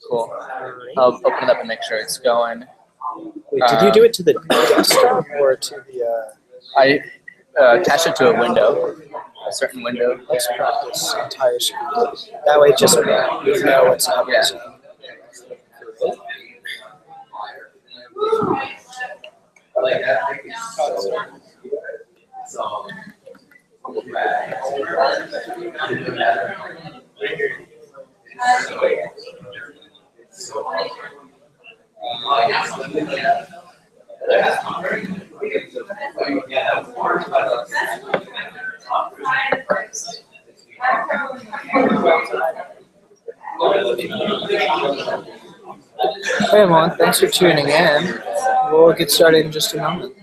Cool. I'll open it up and make sure it's going. Wait, did you do it to the desktop or to the? I attached it to a window, a certain window. Let's practice entire screen. That way, just you know what's happening. Yeah. Hey everyone, thanks for tuning in. We'll get started in just a moment.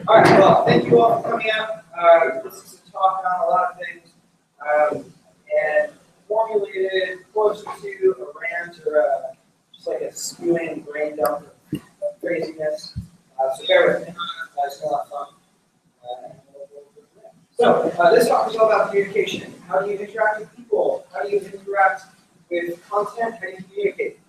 All right, well, thank you all for coming out. This is a talk on a lot of things, and formulated close to a rant or just like a spewing brain dump of craziness. So bear with me. It's a lot of fun. So this talk is all about communication. How do you interact with people? How do you interact with content? How do you communicate?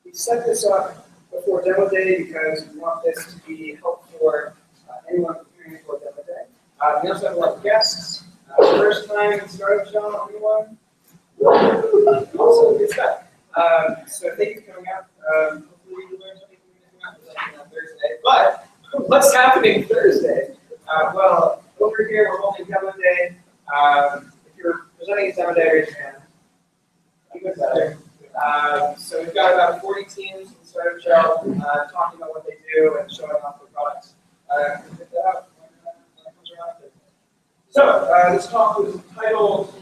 We set this up before demo day because we want this to be helpful for anyone preparing for demo day. We also have a lot of guests. First time in Startup Show, anyone? Also, good stuff. So thank you for coming out. Hopefully you learned something on Thursday. But what's happening Thursday? Well, over here we're holding demo day. If you're presenting a demo day, raise your hand. Even better. So we've got about 40 teams in Startup Show talking about what they do and showing off their products. Pick that up when it comes around. So this talk was titled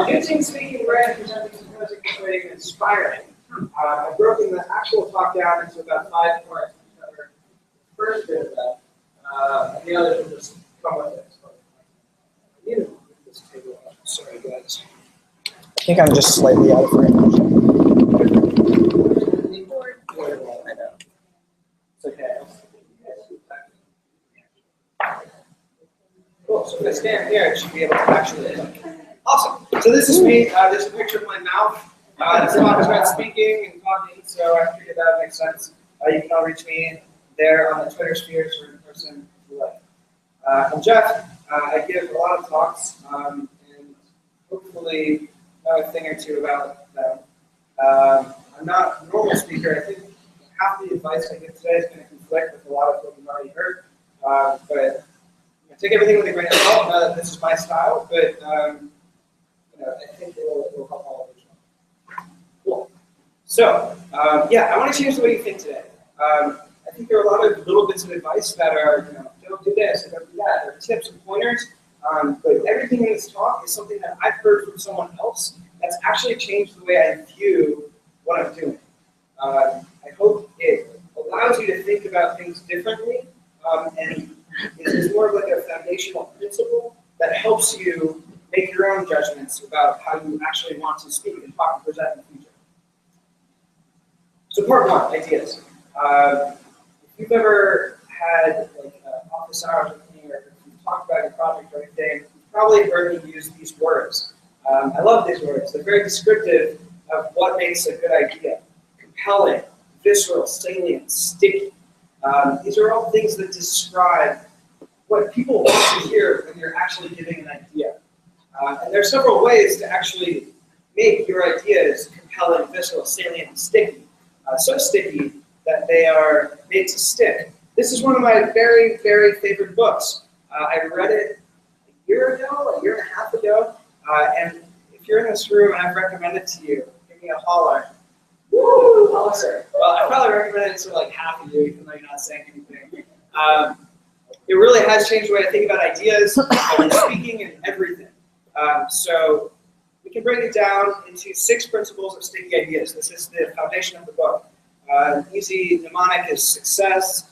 New team speaking, rant, presenting, composing, persuading, and inspiring. I've broken the actual talk down into about 5 parts. We cover the first bit of that, and the others will just come with it. Sorry, guys. I think I'm just slightly out of range. I know. It's okay. Cool. So if I stand here, it should be able to actually. Awesome. So this is me. This is a picture of my mouth. This talk is about speaking and talking, so I figured that makes sense. You can all reach me there on the Twitter spheres or in person if you like. I'm Jeff. I give a lot of talks, and hopefully know a thing or two about them. I'm not a normal speaker. I think half the advice I give today is going to conflict with a lot of what you've already heard. But take everything with a grain of salt. Know that this is my style, but I think it will help all of you. Cool. So yeah, I want to change the way you think today. I think there are a lot of little bits of advice that are, don't do this, or don't do that. There are tips and pointers, but everything in this talk is something that I've heard from someone else that's actually changed the way I view what I'm doing. I hope it allows you to think about things differently, and it's more of like a foundational principle that helps you make your own judgments about how you actually want to speak and talk and present in the future. So part 1, ideas. If you've ever had like office hours with me, or if you've talked about your project or anything, you've probably heard me use these words. I love these words. They're very descriptive of what makes a good idea. Compelling, visceral, salient, sticky. These are all things that describe what people want to hear when you're actually giving an idea. And there are several ways to actually make your ideas compelling, visceral, salient, and sticky. So sticky that they are made to stick. This is one of my very, very favorite books. I read it a year and a half ago, and if you're in this room and I've recommended it to you, give me a holler. Woo! Holler. Well, I probably recommended it to like half of you, even though you're not saying anything. It really has changed the way I think about ideas, and speaking, and everything. So we can break it down into 6 principles of sticky ideas. This is the foundation of the book. Easy mnemonic is success,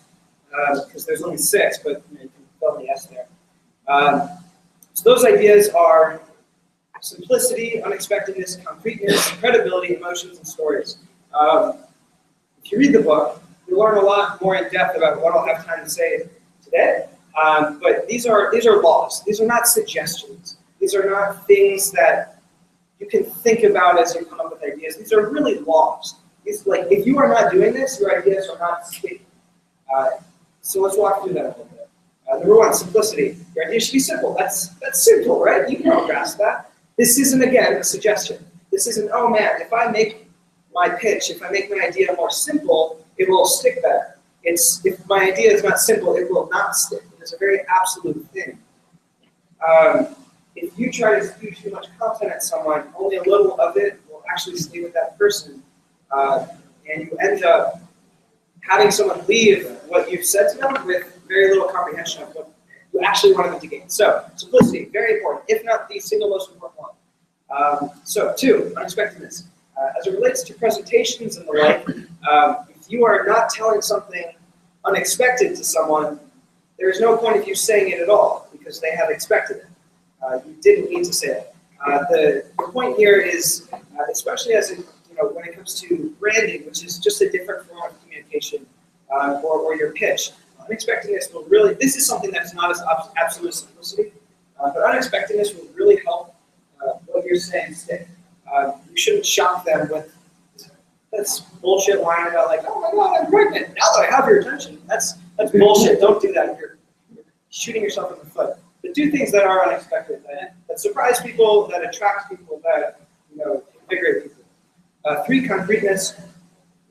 because there's only 6, but you can fill the S there. So those ideas are simplicity, unexpectedness, concreteness, credibility, emotions, and stories. If you read the book, you'll learn a lot more in depth about what I'll have time to say today. But these are laws. These are not suggestions. These are not things that you can think about as you come up with ideas. These are really laws. It's like, if you are not doing this, your ideas are not sticky. So let's walk through that a little bit. Number 1, simplicity. Your idea should be simple. That's simple, right? You can all grasp that. This isn't, again, a suggestion. This isn't, oh man, if I make my pitch, if I make my idea more simple, it will stick better. If my idea is not simple, it will not stick. It's a very absolute thing. If you try to spew too much content at someone, only a little of it will actually stay with that person. And you end up having someone leave what you've said to them with very little comprehension of what you actually wanted them to gain. So, simplicity, very important, if not the single most important one. So, 2, unexpectedness. As it relates to presentations and the like, if you are not telling something unexpected to someone, there is no point of you saying it at all, because they have expected it. You didn't need to say it. The point here is, especially as it, when it comes to branding, which is just a different form of communication, or your pitch, unexpectedness will really, this is something that's not as absolute simplicity, but unexpectedness will really help what you're saying stick. You shouldn't shock them with that's bullshit line about like, oh my god, I'm pregnant. Now that I have your attention, that's bullshit. Don't do that. You're shooting yourself in the foot. But do things that are unexpected, that surprise people, that attract people, that invigorate people. 3, concreteness.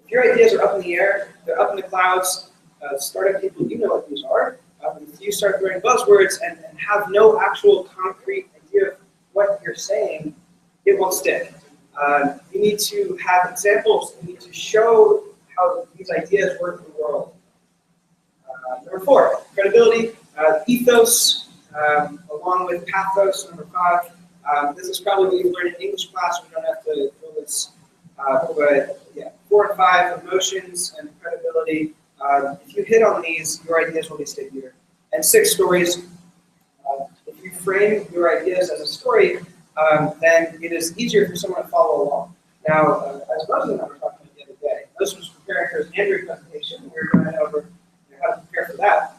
If your ideas are up in the air, they're up in the clouds. Startup people, you know what these are. If you start throwing buzzwords and have no actual concrete idea of what you're saying, it won't stick. You need to have examples. You need to show how these ideas work in the world. Number 4, credibility, ethos, along with pathos, number 5. This is probably what you learned in English class. We don't have to go this, but yeah, 4 and 5, emotions and credibility. If you hit on these, your ideas will be stickier. And 6, stories. If you frame your ideas as a story, then it is easier for someone to follow along. Now, as Leslie and I were talking about the other day, Leslie was preparing for his Andrew presentation. We were going over how to prepare for that.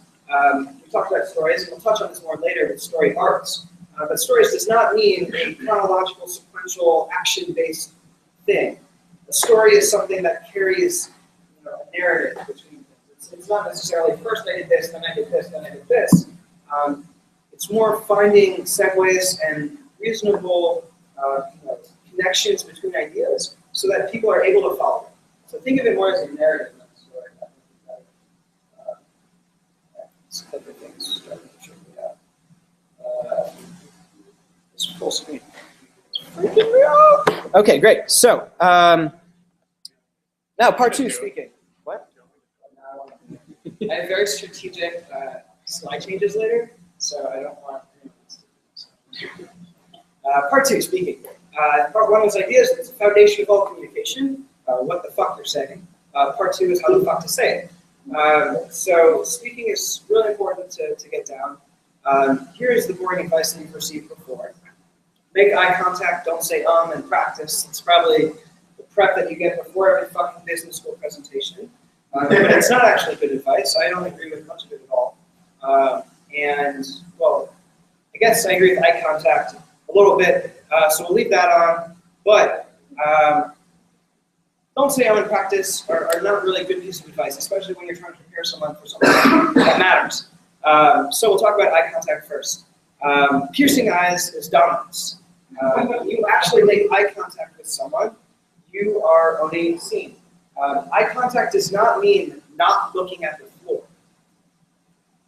We talked about stories, and we'll touch on this more later with story arcs. But stories does not mean a chronological, sequential, action-based thing. A story is something that carries a narrative between things. It's not necessarily first I did this, then I did this, then I did this. It's more finding segues and reasonable connections between ideas so that people are able to follow it. So think of it more as a narrative than a story. Let's click the things. It's full screen. Okay, great. So now part 2, speaking. What? I have very strategic slide changes later, so I don't want anyone to part 2, speaking. Part 1 was ideas. It's the foundation of all communication. What the fuck you're saying. Part 2 is how the fuck to say it. So speaking is really important to get down. Here is the boring advice that you received before. Make eye contact, don't say and practice. It's probably the prep that you get before every fucking business school presentation. But it's not actually good advice. I don't agree with much of it at all. And, well, I guess I agree with eye contact a little bit, so we'll leave that on. But don't say in practice are not really good piece of advice, especially when you're trying to prepare someone for something that matters. So we'll talk about eye contact first. Piercing eyes is dominance. When you actually make eye contact with someone, you are owning the scene. Eye contact does not mean not looking at the floor.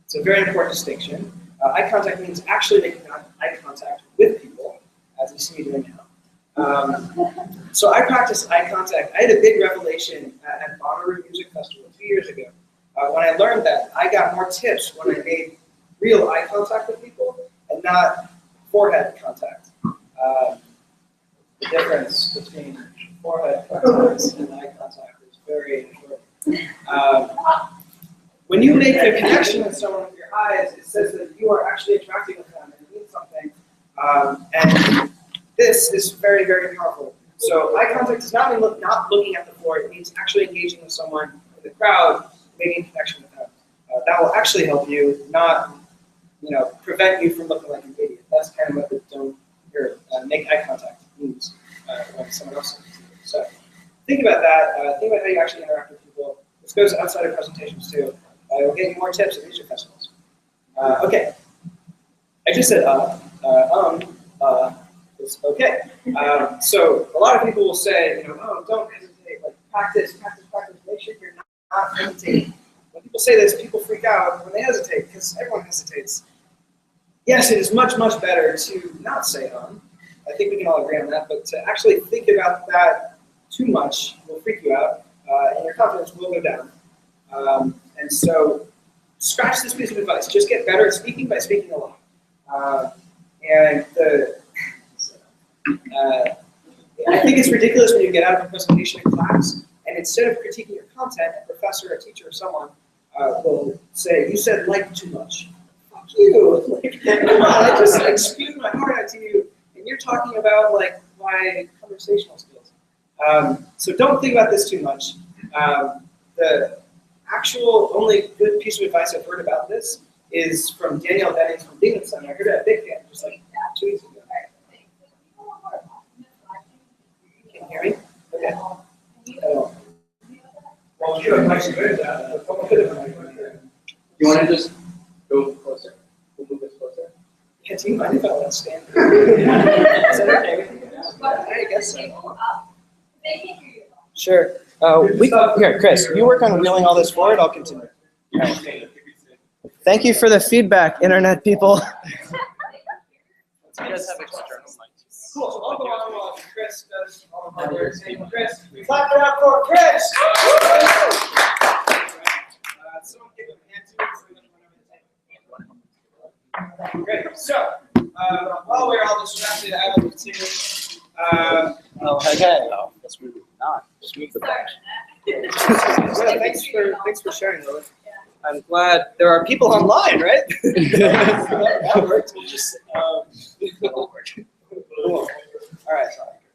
It's a very important distinction. Eye contact means actually making eye contact with people, as you see me doing now. So I practiced eye contact. I had a big revelation at Bonnaroo Music Festival 2 years ago when I learned that I got more tips when I made real eye contact with people and not forehead contact. The difference between forehead contact and eye contact is very important. When you make a connection with someone with your eyes, it says that you are actually interacting with them and it means something. And this is very, very powerful. So eye contact does not mean not looking at the floor. It means actually engaging with someone in the crowd, making a connection with them. That will actually help you, not prevent you from looking like an idiot. That's kind of what the don't make eye contact means when someone else sees you. So think about that. Think about how you actually interact with people. This goes outside of presentations too. We'll get you more tips at music festivals. Okay. I just said it's okay. So a lot of people will say, oh, don't hesitate. Like practice. Make sure you're not hesitating. When people say this, people freak out when they hesitate because everyone hesitates. Yes, it is much, much better to not say I think we can all agree on that, but to actually think about that too much will freak you out, and your confidence will go down. And so, scratch this piece of advice. Just get better at speaking by speaking a lot. I think it's ridiculous when you get out of a presentation in class, and instead of critiquing your content, a professor, a teacher, or someone will say, "You said like too much." Fuck you! Like, come on, I just spewed my heart out to you, and you're talking about my conversational skills. So don't think about this too much. The actual only good piece of advice I've heard about this is from Danielle Bennings from Demon Center. I heard it at Big Camp just 2 weeks ago. Can you hear me? Okay. Well, you want to just go closer? We'll move this closer. Yeah, do you mind if I want to stand? Is that okay with you? I guess so. Sure. Here, Chris, you work on wheeling all this forward. I'll continue. Right. Thank you for the feedback, internet people. You guys have external mics. Cool. So I'll go on while Chris does all the hard work. Chris, clap it up for Chris. Someone give him a hand too. Great. So, while we're all distracted, I will continue. Oh, okay. Oh, let's move it. Not. Just move the bench. Well, thanks for sharing, Lilith. I'm glad there are people online, right? That worked. We'll just, it'll work. Cool. All right.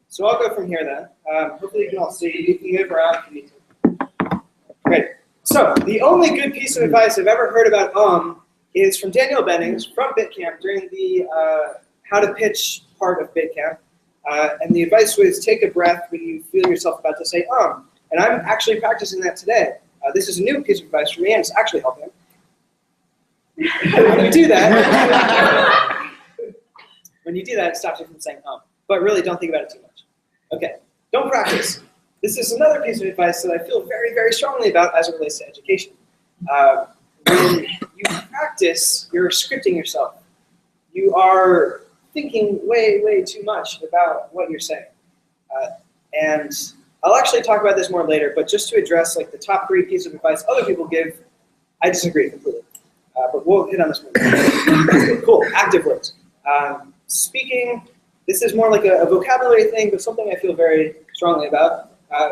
So I'll go from here then. Hopefully you can all see. You can move around if you need to. Great. So the only good piece of advice I've ever heard about is from Daniel Bennings from BitCamp during the how to pitch part of BitCamp. And the advice was take a breath when you feel yourself about to say And I'm actually practicing that today. This is a new piece of advice for me, and it's actually helping. When you do that, it stops you from saying But really, don't think about it too much. Okay, don't practice. This is another piece of advice that I feel very, very strongly about as it relates to education. When you practice, you're scripting yourself. You are thinking way, way too much about what you're saying. And I'll actually talk about this more later, but just to address like the top 3 pieces of advice other people give, I disagree completely. But we'll hit on this one. Cool, active words. Speaking, this is more like a vocabulary thing, but something I feel very strongly about.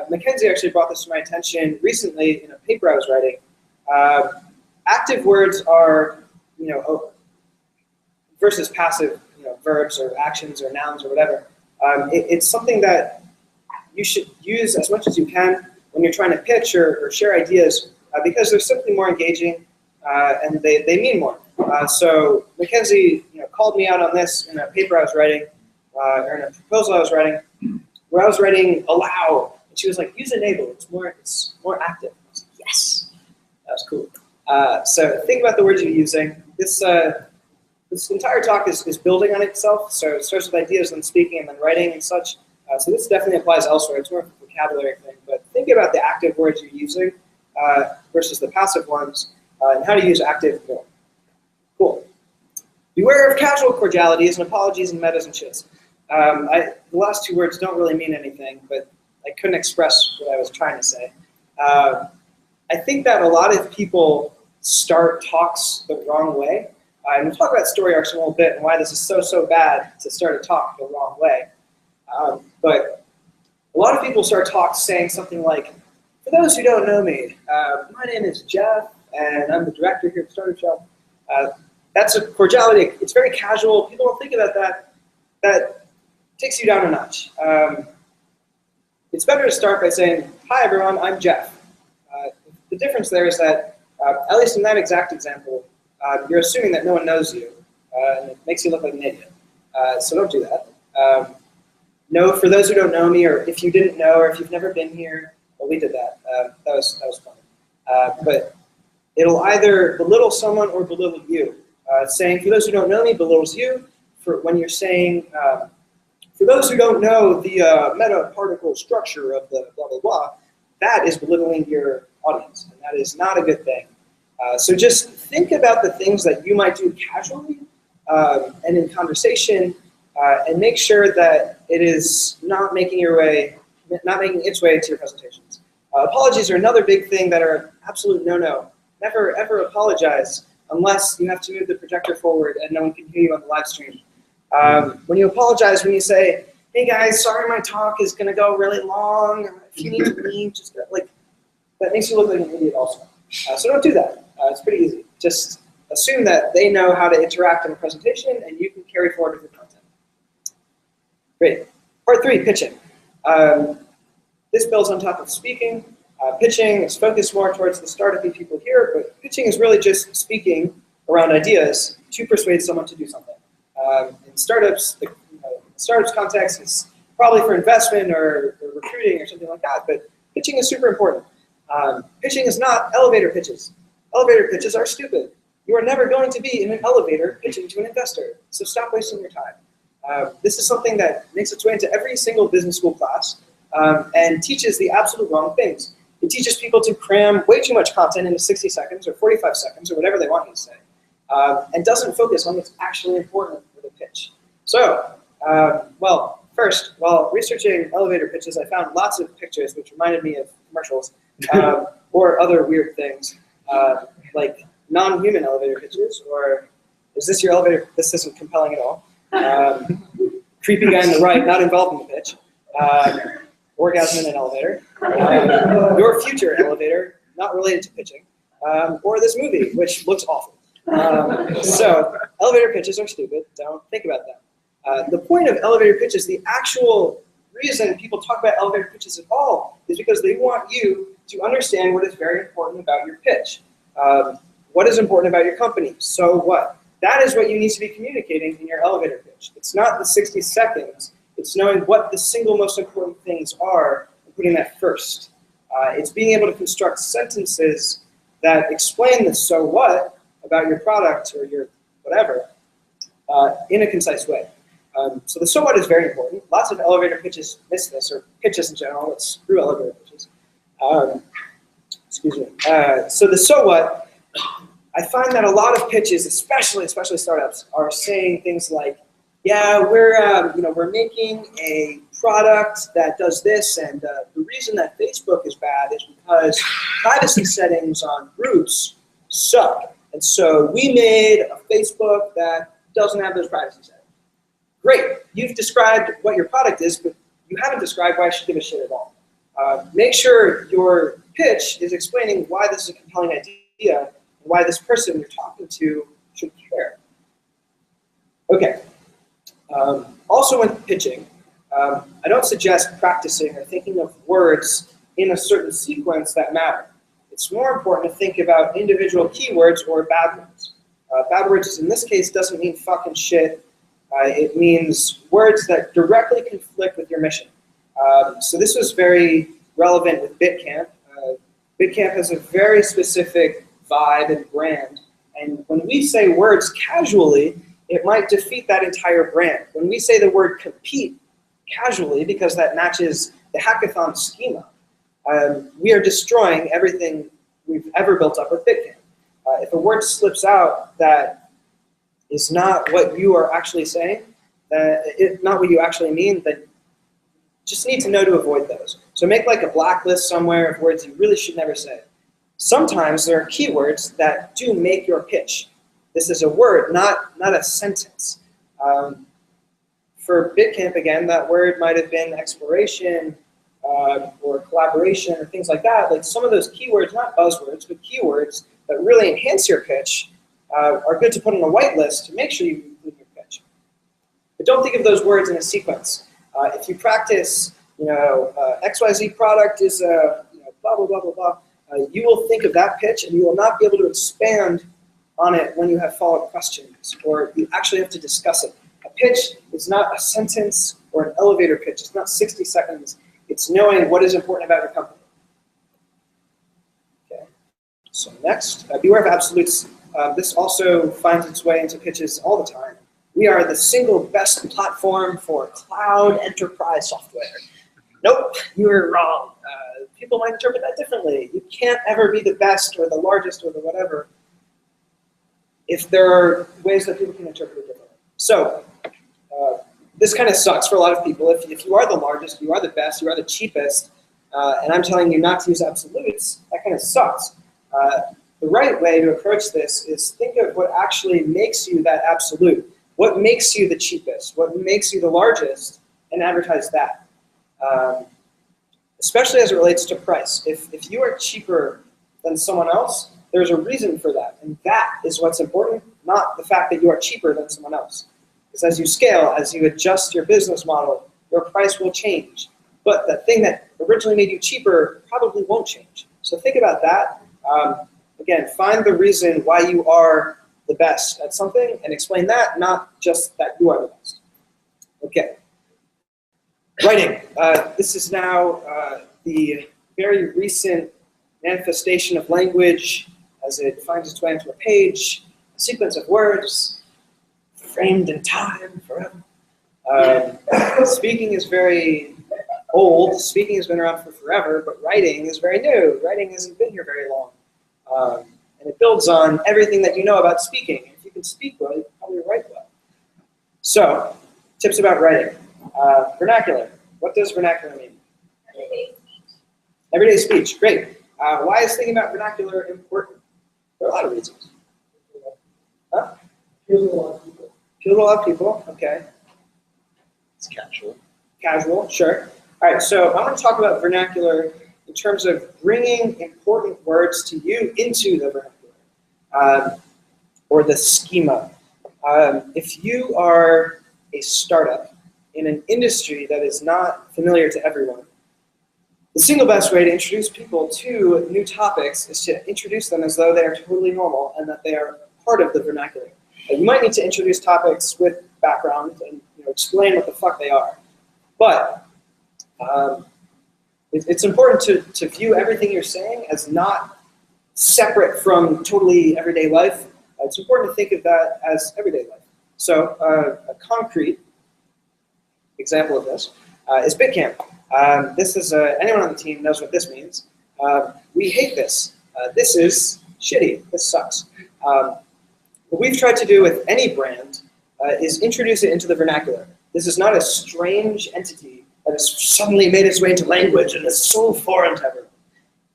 Mackenzie actually brought this to my attention recently in a paper I was writing. Active words are, versus passive, verbs or actions or nouns or whatever. It's something that you should use as much as you can when you're trying to pitch or share ideas because they're simply more engaging and they mean more. So Mackenzie called me out on this in a paper I was writing, or in a proposal I was writing, where I was writing allow, and she was like, use enable, it's more active. I was like, yes, that was cool. So think about the words you're using. This entire talk is building on itself, so it starts with ideas, then speaking, and then writing and such. So this definitely applies elsewhere. It's more of a vocabulary thing, but think about the active words you're using versus the passive ones, and how to use active more. Cool. Beware of casual cordialities and apologies and metas and shits. The last 2 words don't really mean anything, but I couldn't express what I was trying to say. I think that a lot of people start talks the wrong way. And we'll talk about story arcs in a little bit and why this is so bad to start a talk the wrong way. But a lot of people start talks saying something like, for those who don't know me, my name is Jeff, and I'm the director here at Startup Shop. That's a cordiality. It's very casual. People don't think about that. That takes you down a notch. It's better to start by saying, hi, everyone, I'm Jeff. The difference there is that, at least in that exact example, you're assuming that no one knows you, and it makes you look like an idiot. So don't do that. No, for those who don't know me, or if you didn't know, or if you've never been here, well, we did that. That was fun. But it'll either belittle someone or belittle you. Saying, for those who don't know me, belittles you. For when you're saying, for those who don't know the meta-particle structure of the blah, blah, blah, that is belittling your audience, and that is not a good thing. So just think about the things that you might do casually and in conversation, and make sure that it is not making its way into your presentations. Apologies are another big thing that are an absolute no-no. Never ever apologize unless you have to move the projector forward and no one can hear you on the live stream. When you apologize, when you say, hey guys, sorry my talk is gonna go really long, if you need to leave, just like, that makes you look like an idiot also. So don't do that. It's pretty easy. Just assume that they know how to interact in a presentation and you can carry forward with your content. Great. Part 3, pitching. This builds on top of speaking. Pitching is focused more towards the startup-y people here, but pitching is really just speaking around ideas to persuade someone to do something. In startups, the startups context is probably for investment or recruiting or something like that, but pitching is super important. Pitching is not elevator pitches. Elevator pitches are stupid. You are never going to be in an elevator pitching to an investor, so stop wasting your time. This is something that makes its way into every single business school class and teaches the absolute wrong things. It teaches people to cram way too much content into 60 seconds or 45 seconds or whatever they want you to say, and doesn't focus on what's actually important for the pitch. So, well, first, while researching elevator pitches, I found lots of pictures which reminded me of commercials or other weird things, like non-human elevator pitches or Is this your elevator? This isn't compelling at all. Creepy guy on the right, not involved in the pitch. Orgasm in an elevator. Your future elevator, not related to pitching. Or this movie, which looks awful. So elevator pitches are stupid. Don't think about them. The point of elevator pitches, the actual reason people talk about elevator pitches at all, is because they want you to understand what is very important about your pitch. What is important about your company? So what? That is what you need to be communicating in your elevator pitch. It's not the 60 seconds. It's knowing what the single most important things are and putting that first. It's being able to construct sentences that explain the so what about your product or your whatever in a concise way. So the so what is very important. Lots of elevator pitches miss this, or pitches in general. Let's screw elevator pitches. Excuse me. So the so what, I find that a lot of pitches, especially startups, are saying things like, yeah, we're making a product that does this, and the reason that Facebook is bad is because privacy settings on groups suck. And so we made a Facebook that doesn't have those privacy settings. Great, you've described what your product is, but you haven't described why I should give a shit at all. Make sure your pitch is explaining why this is a compelling idea and why this person you're talking to should care. Okay. Also when pitching, I don't suggest practicing or thinking of words in a certain sequence that matter. It's more important to think about individual keywords or bad words. Bad words in this case doesn't mean fucking shit. It means words that directly conflict with your mission. So this was very relevant with BitCamp. BitCamp has a very specific vibe and brand. And when we say words casually, it might defeat that entire brand. When we say the word compete casually, because that matches the hackathon schema, we are destroying everything we've ever built up with BitCamp. If a word slips out that is not what you are actually saying, not what you actually mean, then just need to know to avoid those. So make like a blacklist somewhere of words you really should never say. Sometimes there are keywords that do make your pitch. This is a word, not a sentence. For BitCamp, again, that word might have been exploration or collaboration or things like that. Like some of those keywords, not buzzwords, but keywords that really enhance your pitch are good to put on a whitelist to make sure you include your pitch. But don't think of those words in a sequence. If you practice, XYZ product is blah, blah, blah, blah, blah, you will think of that pitch and you will not be able to expand on it when you have follow-up questions, or you actually have to discuss it. A pitch is not a sentence or an elevator pitch. It's not 60 seconds. It's knowing what is important about your company. Okay. So next, beware of absolutes. This also finds its way into pitches all the time. We are the single best platform for cloud enterprise software. Nope, you were wrong. People might interpret that differently. You can't ever be the best or the largest or the whatever if there are ways that people can interpret it differently. So this kind of sucks for a lot of people. If you are the largest, you are the best, you are the cheapest, and I'm telling you not to use absolutes, that kind of sucks. The right way to approach this is think of what actually makes you that absolute. What makes you the cheapest? What makes you the largest? And advertise that. Especially as it relates to price. If you are cheaper than someone else, there's a reason for that. And that is what's important, not the fact that you are cheaper than someone else. Because as you scale, as you adjust your business model, your price will change. But the thing that originally made you cheaper probably won't change. So think about that. Again, find the reason why you are the best at something and explain that, not just that you are the best. Okay. Writing. This is now the very recent manifestation of language as it finds its way into a page, a sequence of words, framed in time forever. Speaking is very old. Speaking has been around for forever, but writing is very new. Writing hasn't been here very long. And it builds on everything that you know about speaking. If you can speak well, you can probably write well. So, tips about writing. Vernacular. What does vernacular mean? Everyday speech. Everyday speech. Great. Why is thinking about vernacular important? There are a lot of reasons. Huh? Appeals to a lot of people. Appeals to a lot of people, okay. It's casual. Casual, sure. All right, so I want to talk about vernacular in terms of bringing important words to you into the vernacular, or the schema. If you are a startup in an industry that is not familiar to everyone, the single best way to introduce people to new topics is to introduce them as though they are totally normal and that they are part of the vernacular. You might need to introduce topics with background and explain what the fuck they are. But it's important to view everything you're saying as not separate from totally everyday life. It's important to think of that as everyday life. So a concrete example of this is Bitcamp. This is, anyone on the team knows what this means. We hate this. This is shitty. This sucks. What we've tried to do with any brand is introduce it into the vernacular. This is not a strange entity that has suddenly made its way into language and is so foreign to everyone.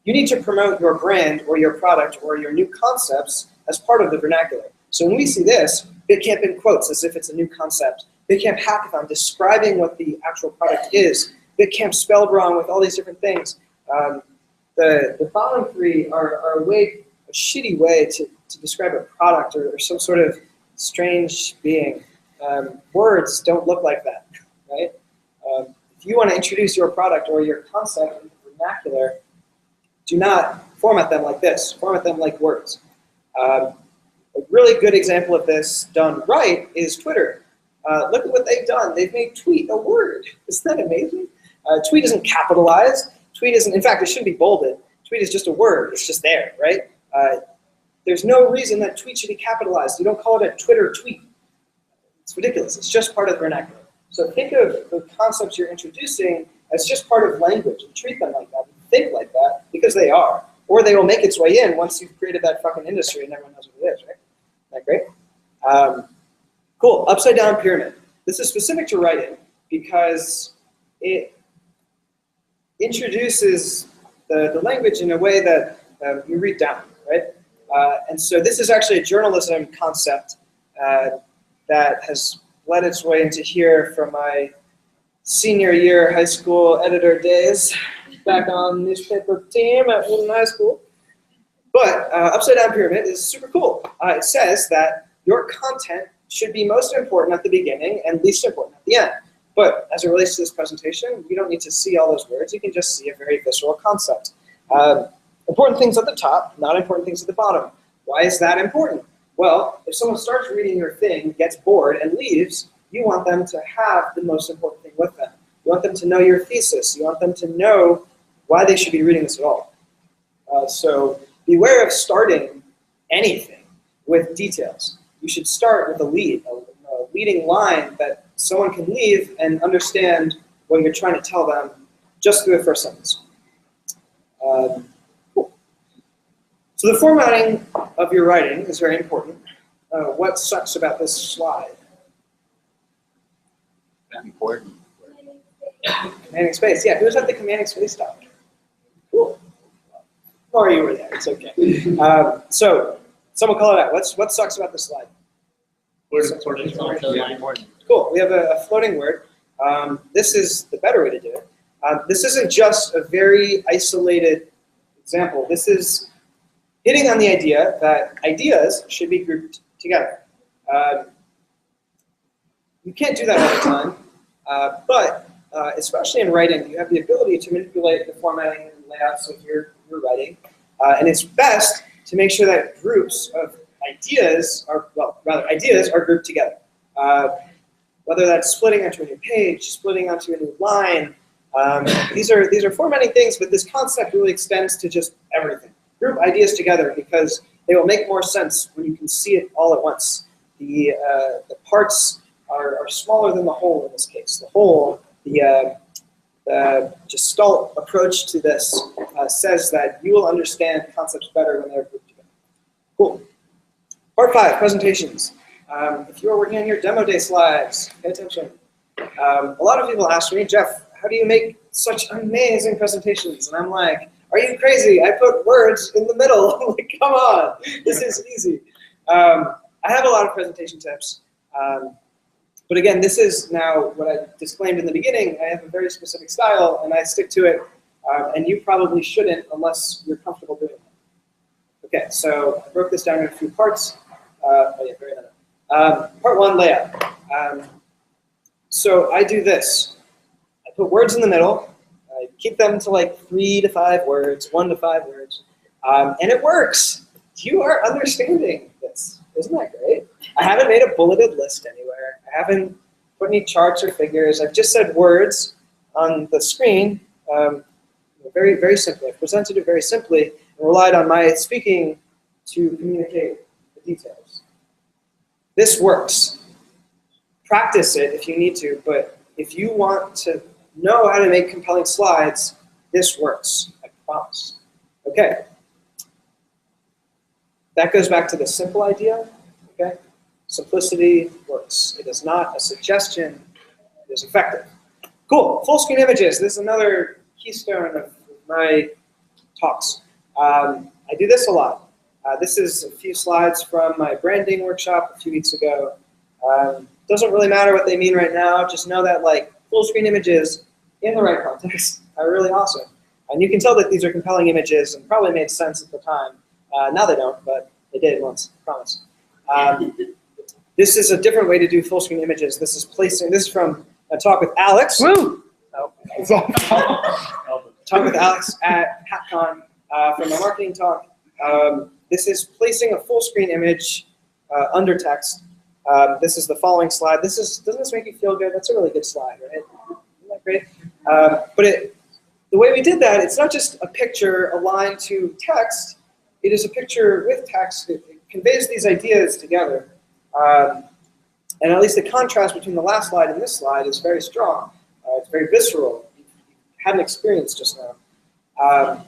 You need to promote your brand or your product or your new concepts as part of the vernacular. So when we see this, Bitcamp in quotes as if it's a new concept, Bitcamp hackathon describing what the actual product is, Bitcamp spelled wrong with all these different things. The following three are a shitty way to describe a product or some sort of strange being. Words don't look like that, right? If you want to introduce your product or your concept in the vernacular, do not format them like this. Format them like words. A really good example of this done right is Twitter. Look at what they've done. They've made tweet a word. Isn't that amazing? Tweet isn't capitalized. Tweet isn't, in fact, it shouldn't be bolded. Tweet is just a word. It's just there, right? There's no reason that tweet should be capitalized. You don't call it a Twitter tweet. It's ridiculous. It's just part of the vernacular. So think of the concepts you're introducing as just part of language and treat them like that. Think like that because they are. Or they will make its way in once you've created that fucking industry and everyone knows what it is, right? Isn't that great? Cool. Upside down pyramid. This is specific to writing because it introduces the language in a way that you read down, right? And so this is actually a journalism concept that has led its way into here from my senior year high school editor days back on newspaper team at Wooden High School. But upside down pyramid is super cool. It says that your content should be most important at the beginning and least important at the end. But as it relates to this presentation, you don't need to see all those words. You can just see a very visceral concept. Important things at the top, not important things at the bottom. Why is that important? Well, if someone starts reading your thing, gets bored, and leaves, you want them to have the most important thing with them. You want them to know your thesis. You want them to know why they should be reading this at all. So beware of starting anything with details. You should start with a lead, a leading line that someone can leave and understand what you're trying to tell them just through the first sentence. Cool. So the formatting of your writing is very important. What sucks about this slide? Not important. Commanding space. Yeah, who's at the commanding space stop? Cool. Or you were there. It's okay. So someone call it out. What sucks about this slide? Cool. We have a floating word. This is the better way to do it. This isn't just a very isolated example. This is hitting on the idea that ideas should be grouped together. You can't do that all the time, but especially in writing, you have the ability to manipulate the formatting and layouts of your writing. And it's best to make sure that groups of ideas are, well, rather ideas are grouped together. Whether that's splitting onto a new page, splitting onto a new line, these are formatting things, but this concept really extends to just everything. Group ideas together because they will make more sense when you can see it all at once. The parts are smaller than the whole in this case. The whole, the Gestalt approach to this says that you will understand concepts better when they're grouped together. Cool. Part 5, presentations. If you are working on your demo day slides, pay attention. A lot of people ask me, Jeff, how do you make such amazing presentations? And I'm like, are you crazy? I put words in the middle. Like, come on, this is easy. I I have a lot of presentation tips. But again, this is now what I disclaimed in the beginning. I have a very specific style, and I stick to it. And you probably shouldn't unless you're comfortable doing it. Okay, so I broke this down into a few parts. Part one, layout. So I do this. I put words in the middle. I keep them to like 3 to 5 words, 1 to 5 words. And it works. You are understanding this. Isn't that great? I haven't made a bulleted list anywhere. I haven't put any charts or figures. I've just said words on the screen very, very simply. I've presented it very simply and relied on my speaking to communicate the details. This works. Practice it if you need to, but if you want to know how to make compelling slides, this works. I promise. Okay. That goes back to the simple idea. Okay? Simplicity works. It is not a suggestion. It is effective. Cool. Full screen images. This is another keystone of my talks. I do this a lot. This is a few slides from my branding workshop a few weeks ago. Doesn't really matter what they mean right now. Just know that like full screen images in the right context are really awesome. And you can tell that these are compelling images and probably made sense at the time. Now they don't, but they did once, I promise. This is a different way to do full screen images. This is placing, this is from a talk with Alex. Woo! Oh. Talk with Alex at HatCon from a marketing talk. This is placing a full screen image under text. This is the following slide. Doesn't this make you feel good? That's a really good slide, right? Isn't that great? But the way we did that, it's not just a picture aligned to text. It is a picture with text. It conveys these ideas together. And at least the contrast between the last slide and this slide is very strong. It's very visceral. You had an experience just now.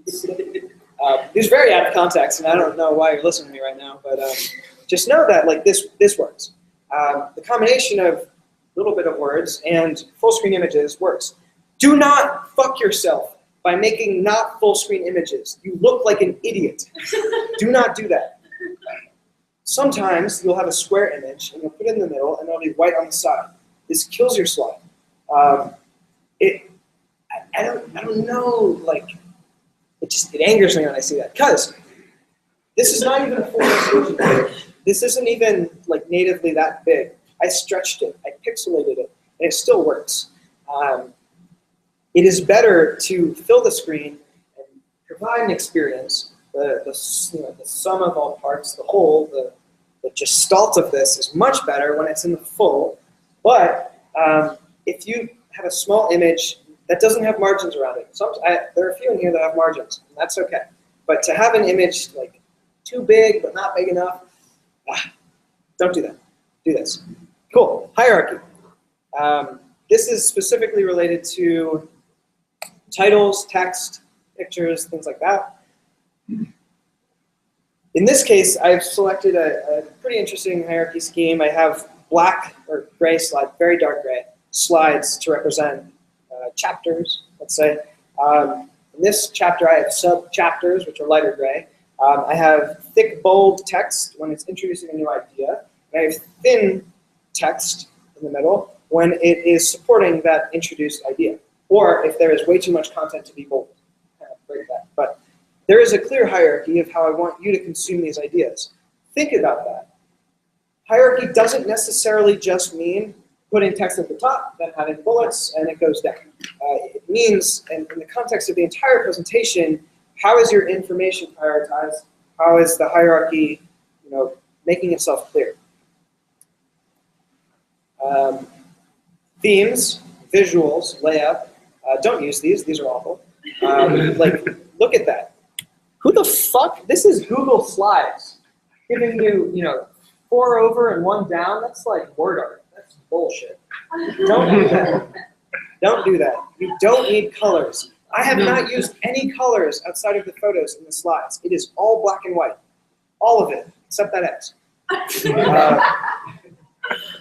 These are very out of context, and I don't know why you're listening to me right now, but just know that like this works. The combination of a little bit of words and full screen images works. Do not fuck yourself by making not full screen images. You look like an idiot. Do not do that. Sometimes you'll have a square image and you'll put it in the middle and it'll be white on the side. This kills your slide. I don't know, like, it angers me when I see that, because this is not even a full resolution. This isn't even like natively that big. I stretched it, I pixelated it, and it still works. It is better to fill the screen and provide an experience. The sum of all parts, the whole, the gestalt of this is much better when it's in the full. But if you have a small image that doesn't have margins around it, there are a few in here that have margins, and that's okay. But to have an image like too big but not big enough, don't do that. Do this. Cool. Hierarchy. This is specifically related to titles, text, pictures, things like that. In this case, I've selected a pretty interesting hierarchy scheme. I have black or gray slides, very dark gray, slides to represent chapters, let's say. In this chapter, I have sub-chapters, which are lighter gray. I have thick, bold text when it's introducing a new idea. And I have thin text in the middle when it is supporting that introduced idea. Or if there is way too much content to be bold, kind of break that. But there is a clear hierarchy of how I want you to consume these ideas. Think about that. Hierarchy doesn't necessarily just mean putting text at the top, then having bullets, and it goes down. It means, in the context of the entire presentation, how is your information prioritized? How is the hierarchy, making itself clear? Themes, visuals, layout. Don't use these. These are awful. Look at that. Who the fuck? This is Google Slides giving you, 4 over and 1 down. That's like word art. That's bullshit. Don't do that. Don't do that. You don't need colors. I have not used any colors outside of the photos in the slides. It is all black and white. All of it, except that X.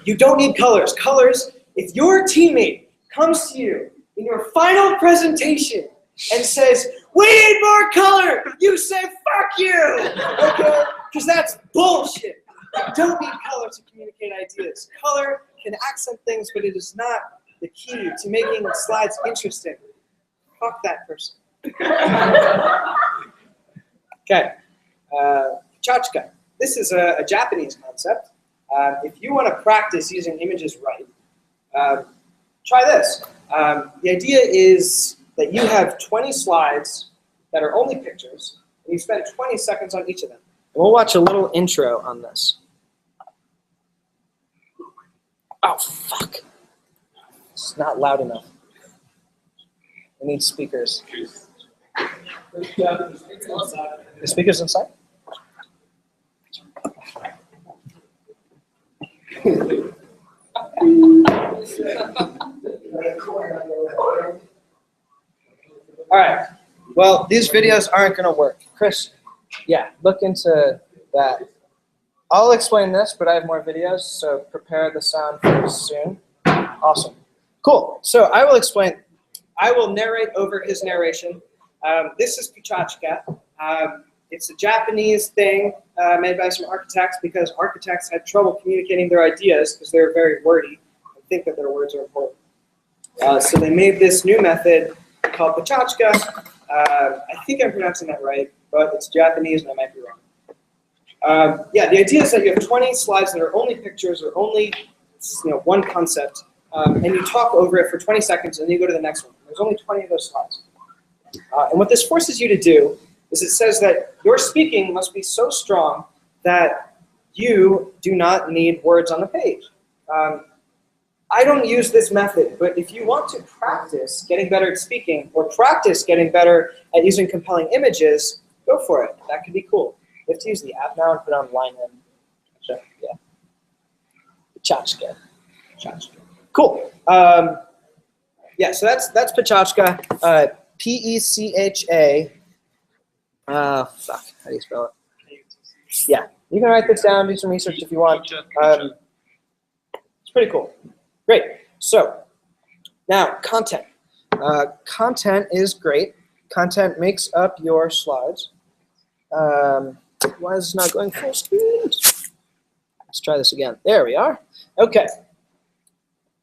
You don't need colors. Colors, if your teammate comes to you in your final presentation and says, "We need more color," you say, "Fuck you," okay? Because that's bullshit. You don't need color to communicate ideas. Color can accent things, but it is not the key to making slides interesting. Fuck that person. Okay. Chachka. This is a Japanese concept. If you want to practice using images right, try this. The idea is that you have 20 slides that are only pictures, and you spend 20 seconds on each of them. And we'll watch a little intro on this. Oh, fuck. It's not loud enough. I need speakers. The speakers inside? All right. Well, these videos aren't going to work. Chris, yeah, look into that. I'll explain this, but I have more videos, so prepare the sound for soon. Awesome. Cool. So I will explain. I will narrate over his narration. This is Pichachka. It's a Japanese thing made by some architects because architects had trouble communicating their ideas because they're very wordy and think that their words are important. So they made this new method called Pichachka. I think I'm pronouncing that right, but it's Japanese and I might be wrong. Yeah, the idea is that you have 20 slides that are only pictures or only one concept, and you talk over it for 20 seconds and then you go to the next one. There's only 20 of those slides. And what this forces you to do is it says that your speaking must be so strong that you do not need words on the page. I don't use this method, but if you want to practice getting better at speaking or practice getting better at using compelling images, go for it. That could be cool. You have to use the app now and put it on line in. So, yeah. Pachachka. Cool. Yeah, so that's Pachachka. P-E-C-H-A. Fuck. How do you spell it? Yeah. You can write this down, do some research if you want. It's pretty cool. Great. So, now, content. Content is great. Content makes up your slides. Why is this not going full screen? Let's try this again. There we are. Okay.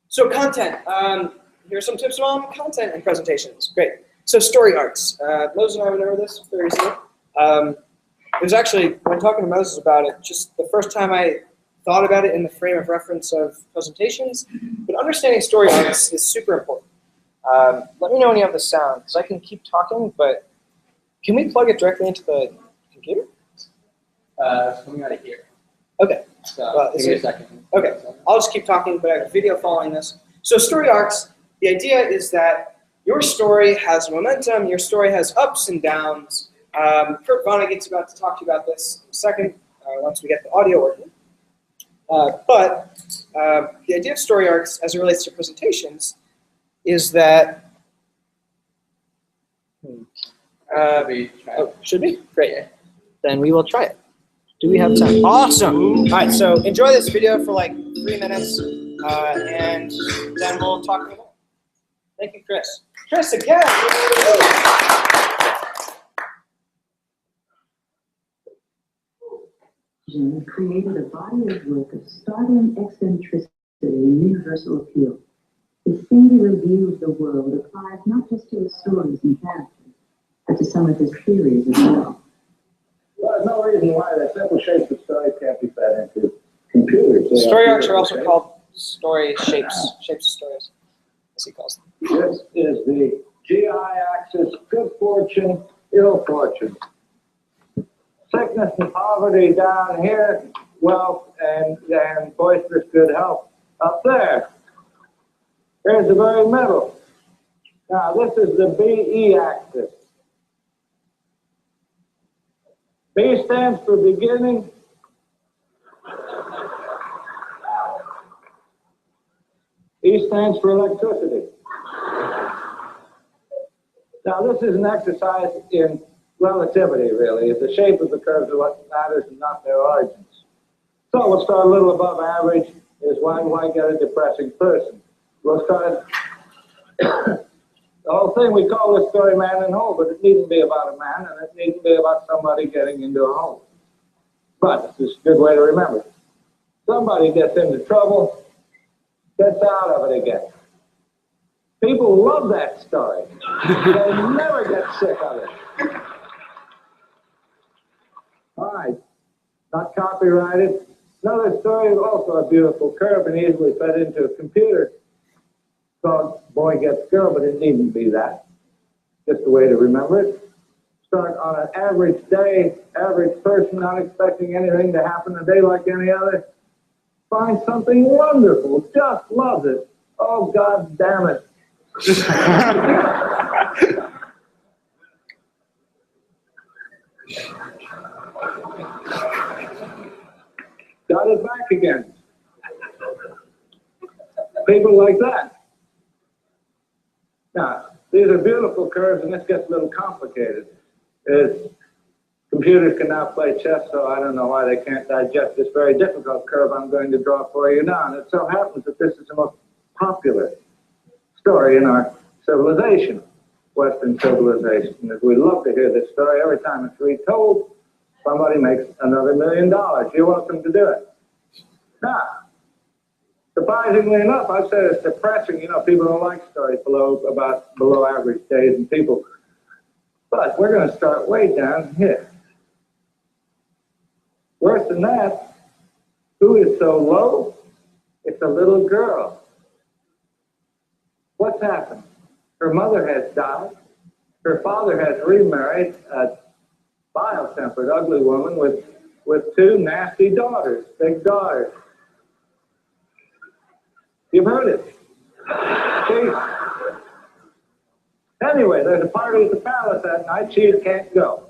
So, content. Here's some tips on content and presentations. Great. So, story arcs. Moses and I went over this very recently. It was actually, when talking to Moses about it, just the first time I thought about it in the frame of reference of presentations, but understanding story arcs is super important. Let me know when you have the sound, because I can keep talking, but can we plug it directly into the computer? It's coming out of here. Okay. So give me a second. Okay. I'll just keep talking, but I have a video following this. So story arcs, the idea is that your story has momentum, your story has ups and downs. Kurt Vonnegut's about to talk to you about this in a second, once we get the audio working. But the idea of story arcs as it relates to presentations is that should be? Great. Then we will try it. Do we have time? Awesome. All right, so enjoy this video for like 3 minutes, and then we'll talk about it. Thank you, Chris. Chris, again. Created a body of work of startling eccentricity and universal appeal. His singular view of the world applies not just to his stories and characters, but to some of his theories as well. Well, there's no reason why the simple shapes of stories can't be fed into computers. Story arcs are also called story shapes, shapes of stories, as he calls them. This is the GI axis, good fortune, ill fortune. Sickness and poverty down here, wealth and boisterous good health up there. Here's the very middle. Now this is the BE axis. B stands for beginning. E stands for electricity. Now this is an exercise in relativity, really. The shape of the curves are what matters and not their origins. So we'll start a little above average. Is why do I get a depressing person? We'll start the whole thing, we call this story Man and Hole, but it needn't be about a man, and it needn't be about somebody getting into a hole. But it's a good way to remember. Somebody gets into trouble, gets out of it again. People love that story. They never get sick of it. All right, not copyrighted. Another story, also a beautiful curve and easily fed into a computer, called Boy Gets Girl, but it needn't be that. Just a way to remember it. Start on an average day, average person, not expecting anything to happen a day like any other. Find something wonderful, just loves it. Oh, God damn it. Got it back again. People like that. Now, these are beautiful curves, and this gets a little complicated. Computers can now play chess, so I don't know why they can't digest this very difficult curve I'm going to draw for you now. And it so happens that this is the most popular story in our civilization, Western civilization. As we love to hear this story, every time it's retold, somebody makes another $1 million. You're welcome to do it. Now, surprisingly enough, I've said it's depressing. You know, people don't like stories below average days and people. But we're going to start way down here. Worse than that, who is so low? It's a little girl. What's happened? Her mother has died. Her father has remarried a vile-tempered, ugly woman with two nasty daughters, big daughters. You've heard it. Anyway, there's a party at the palace that night. She can't go.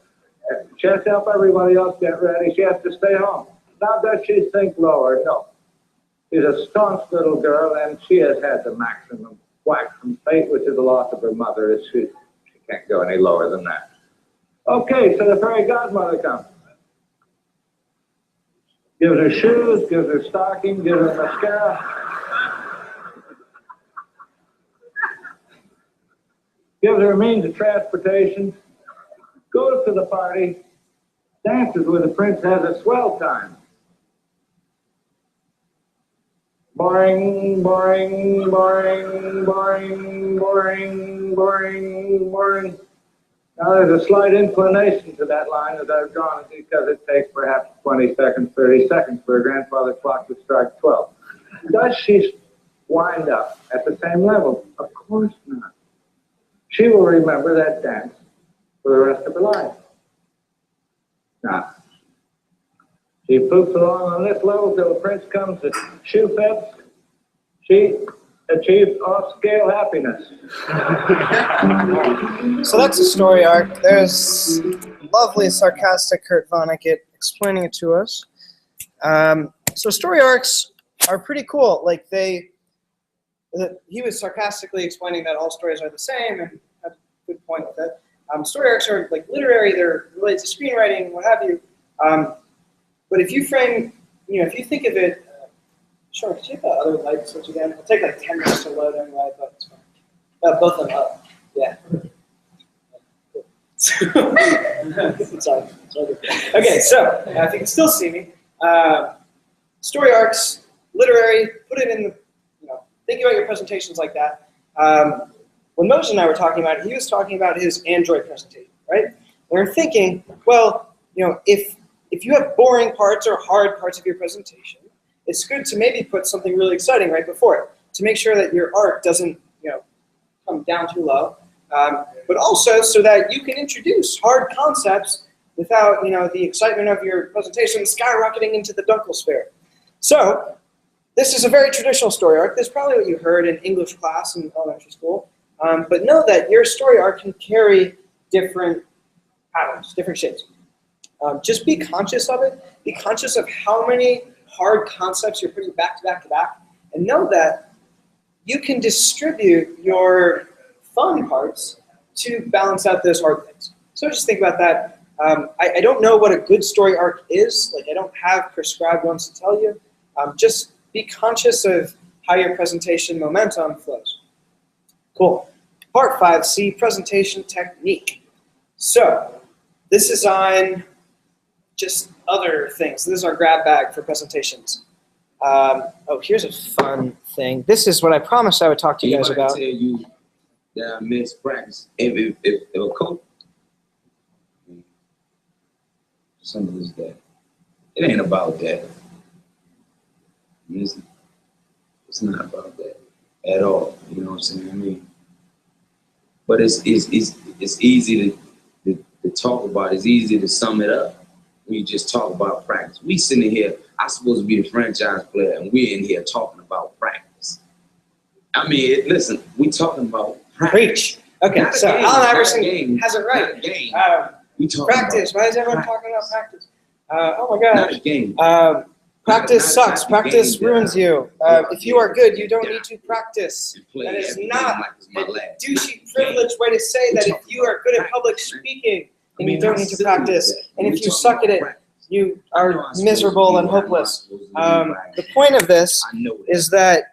She has to help everybody else get ready. She has to stay home. Now, does she sink lower? No. She's a staunch little girl, and she has had the maximum whack from fate, which is the loss of her mother. She can't go any lower than that. Okay, so the fairy godmother comes. Gives her shoes, gives her stocking, gives her mascara. Gives her a means of transportation, goes to the party, dances with the prince, has a swell time. Boring, boring, boring, boring, boring, boring, boring. Now there's a slight inclination to that line as I've drawn it because it takes perhaps 20 seconds, 30 seconds for a grandfather clock to strike 12. Does she wind up at the same level? Of course not. She will remember that dance for the rest of her life. Now, she poops along on this level till the prince comes to shoe fence. She achieves off-scale happiness. So that's a story arc. There's lovely, sarcastic Kurt Vonnegut explaining it to us. So story arcs are pretty cool. Like he was sarcastically explaining that all stories are the same, and that's a good point with it. Story arcs are like literary, they're related to screenwriting, what have you. But if you frame, if you think of it, sure, could you have the other light switch again? It'll take like 10 minutes to load anyway, but it's fine. Both of them up, yeah. Sorry. Okay, so if you can still see me, story arcs, literary, put it in the, think about your presentations like that. When Moses and I were talking about it, he was talking about his Android presentation, right? We're thinking, well, if you have boring parts or hard parts of your presentation, it's good to maybe put something really exciting right before it to make sure that your art doesn't, come down too low, but also so that you can introduce hard concepts without, the excitement of your presentation skyrocketing into the dunkelsphere. So this is a very traditional story arc. This is probably what you heard in English class in elementary school. But know that your story arc can carry different patterns, different shapes. Just be conscious of it. Be conscious of how many hard concepts you're putting back to back to back. And know that you can distribute your fun parts to balance out those hard things. So just think about that. I don't know what a good story arc is. Like, I don't have prescribed ones to tell you. Just be conscious of how your presentation momentum flows. Cool. Part 5C, presentation technique. So this is on just other things. This is our grab bag for presentations. Oh, here's a fun thing. This is what I promised I would talk to you guys about. Tell you that I miss practice. If a coach, some of this that it ain't about that. It's not about that at all. You know what I'm saying? I mean, but it's easy to talk about. It's easy to sum it up when you just talk about practice. We sitting here. I'm supposed to be a franchise player, and we're in here talking about practice. I mean, listen, we talking about practice. Preach. Okay, so Allen Iverson has it right. We talking practice. About Why is everyone talking about practice? Oh my God. Not a game. Practice sucks. Not Practice game, ruins you. If you are good, you don't need to practice. That is not a douchey, privileged way to say that if you are good at public speaking, then you don't need to practice. And if you suck at it, you are miserable and hopeless. The point of this is that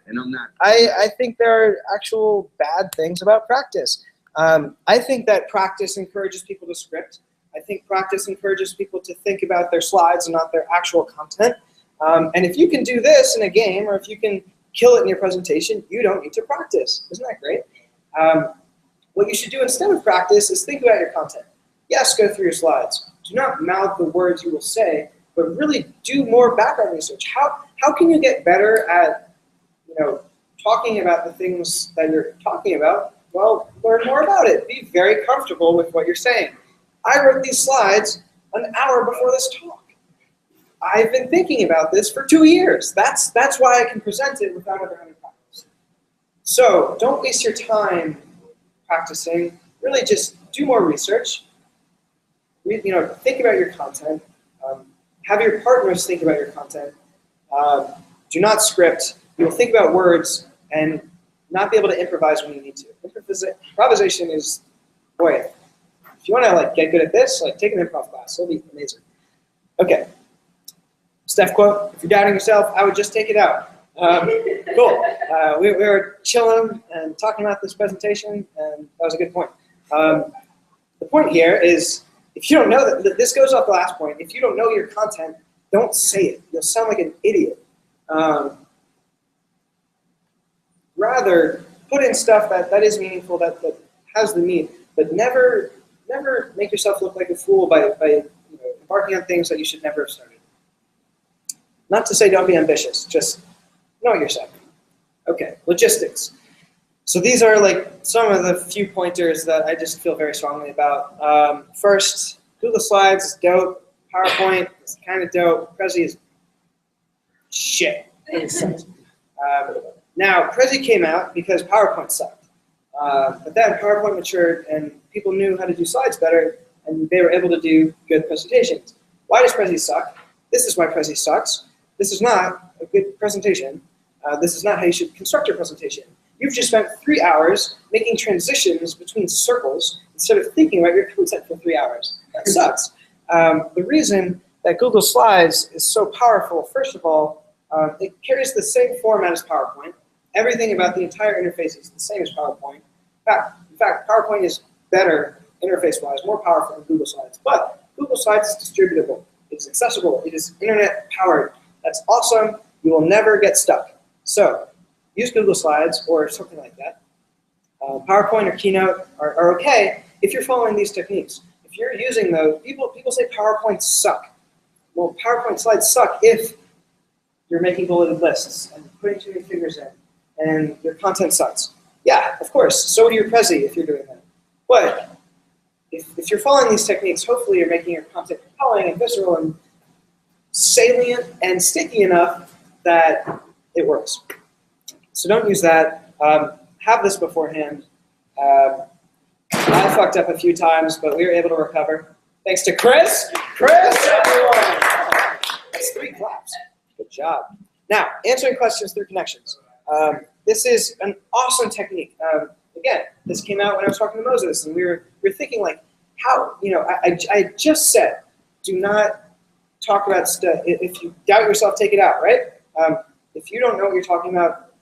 I think there are actual bad things about practice. I think that practice encourages people to script. I think practice encourages people to think about their slides and not their actual content. And if you can do this in a game, or if you can kill it in your presentation, you don't need to practice. Isn't that great? What you should do instead of practice is think about your content. Yes, go through your slides. Do not mouth the words you will say, but really do more background research. How can you get better at, talking about the things that you're talking about? Well, learn more about it. Be very comfortable with what you're saying. I wrote these slides an hour before this talk. I've been thinking about this for 2 years. That's why I can present it without ever having practice. So don't waste your time practicing. Really just do more research. Think about your content. Have your partners think about your content. Do not script. You'll think about words and not be able to improvise when you need to. Improvisation is, boy, if you want to get good at this, take an improv class. It'll be amazing. Okay. Steph quote, if you're doubting yourself, I would just take it out. Cool. We were chilling and talking about this presentation, and that was a good point. The point here is, if you don't know that, this goes off the last point, if you don't know your content, don't say it. You'll sound like an idiot. Rather, put in stuff that is meaningful, that has the need, but never make yourself look like a fool by embarking on things that you should never have started. Not to say don't be ambitious, just know yourself. Okay, logistics. So these are some of the few pointers that I just feel very strongly about. First, Google Slides is dope. PowerPoint is kind of dope. Prezi is shit. It sucks. Now, Prezi came out because PowerPoint sucked. But then PowerPoint matured and people knew how to do slides better and they were able to do good presentations. Why does Prezi suck? This is why Prezi sucks. This is not a good presentation. This is not how you should construct your presentation. You've just spent 3 hours making transitions between circles instead of thinking about your content for 3 hours. That sucks. The reason that Google Slides is so powerful, first of all, it carries the same format as PowerPoint. Everything about the entire interface is the same as PowerPoint. In fact, PowerPoint is better interface-wise, more powerful than Google Slides. But Google Slides is distributable. It is accessible. It is internet-powered. That's awesome. You will never get stuck. So use Google Slides or something like that. PowerPoint or Keynote are okay if you're following these techniques. If you're using those, people say PowerPoints suck. Well, PowerPoint slides suck if you're making bulleted lists and putting too many figures in, and your content sucks. Yeah, of course. So do your Prezi if you're doing that. But if you're following these techniques, hopefully you're making your content compelling and visceral and salient and sticky enough that it works. So don't use that. Have this beforehand. I fucked up a few times, but we were able to recover. Thanks to Chris. Everyone. That's 3 claps. Good job. Now, answering questions through connections. This is an awesome technique. Again, this came out when I was talking to Moses, and we were thinking how, I just said, do not talk about stuff. If you doubt yourself, take it out, right? If you don't know what you're talking about,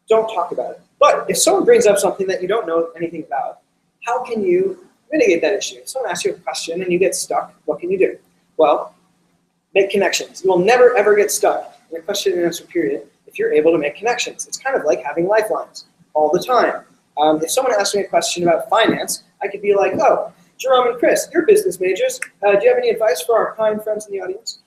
don't talk about it. But if someone brings up something that you don't know anything about, how can you mitigate that issue? If someone asks you a question and you get stuck, what can you do? Well, make connections. You will never, ever get stuck in a question and answer period if you're able to make connections. It's kind of like having lifelines all the time. If someone asks me a question about finance, I could be like, oh, Jerome and Chris, you're business majors. Do you have any advice for our kind friends in the audience?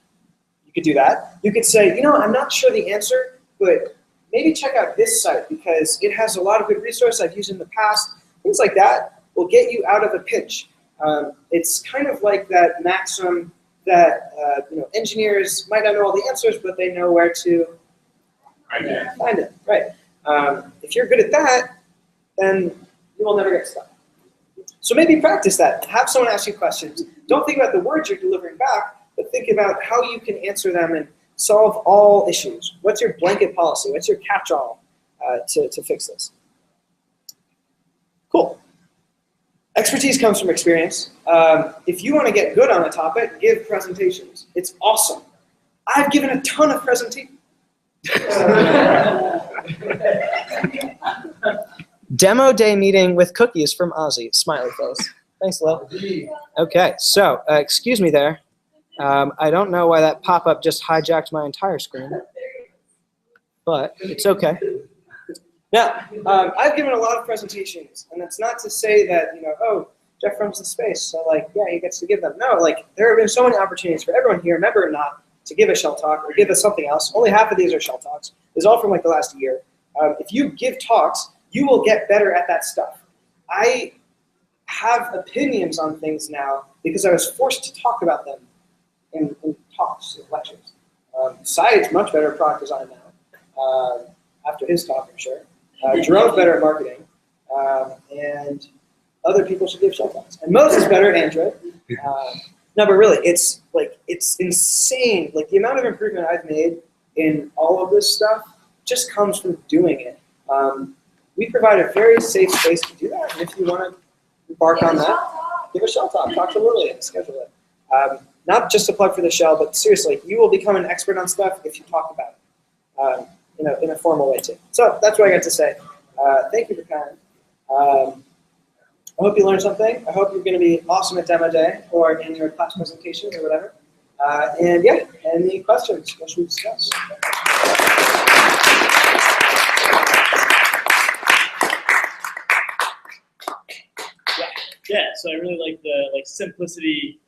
You could do that. You could say, you know, I'm not sure the answer, but maybe check out this site because it has a lot of good resources I've used in the past. Things like that will get you out of a pinch. It's kind of like that maxim that engineers might not know all the answers, but they know where to find it. Right. If you're good at that, then you will never get stuck. So maybe practice that. Have someone ask you questions. Don't think about the words you're delivering back, but think about how you can answer them and solve all issues. What's your blanket policy? What's your catch-all to fix this? Cool. Expertise comes from experience. If you want to get good on a topic, give presentations. It's awesome. I've given a ton of presentations. Demo day meeting with cookies from Ozzy. Smiley face. Thanks, Lil. Okay, so excuse me there. I don't know why that pop-up just hijacked my entire screen, but it's okay. Now, I've given a lot of presentations, and that's not to say that, oh, Jeff runs the space, so yeah, he gets to give them. No, there have been so many opportunities for everyone here, member or not, to give a shell talk or give us something else. Only half of these are shell talks. It's all from the last year. If you give talks, you will get better at that stuff. I have opinions on things now because I was forced to talk about them in talks, in lectures. Side's much better at product design now, after his talk, I'm sure. Jerome's better at marketing, and other people should give shell talks. And Moses is better at Android. No, but really, it's insane. The amount of improvement I've made in all of this stuff just comes from doing it. We provide a very safe space to do that, and if you want to embark on that, give a shell talk. Talk to Lily and schedule it. Not just a plug for the shell, but seriously, you will become an expert on stuff if you talk about it. In a formal way too. So that's what I got to say. Thank you for coming. I hope you learned something. I hope you're going to be awesome at demo day or in your class presentations or whatever. And yeah, any questions? What should we discuss? Yeah. So I really like the simplicity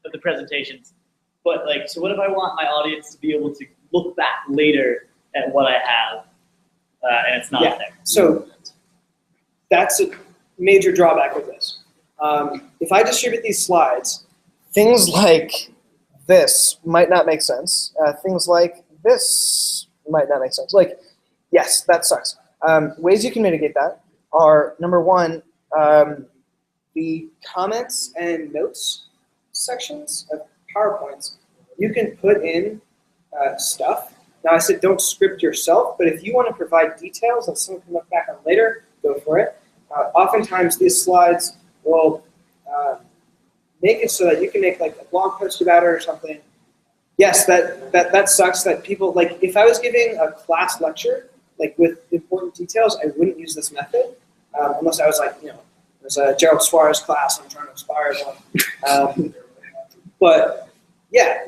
of the presentations. But so what if I want my audience to be able to look back later at what I have, and it's not there? So that's a major drawback with this. If I distribute these slides, things like this might not make sense. Things like this might not make sense. Yes, that sucks. Ways you can mitigate that are, number one, the comments and notes sections of PowerPoints. You can put in stuff. Now, I said don't script yourself, but if you want to provide details that someone can look back on later, go for it. Oftentimes, these slides will make it so that you can make a blog post about it or something. Yes, that sucks that people, if I was giving a class lecture, with important details, I wouldn't use this method, unless I was it was a Gerald Suarez class, I'm trying to inspire everyone. But yeah,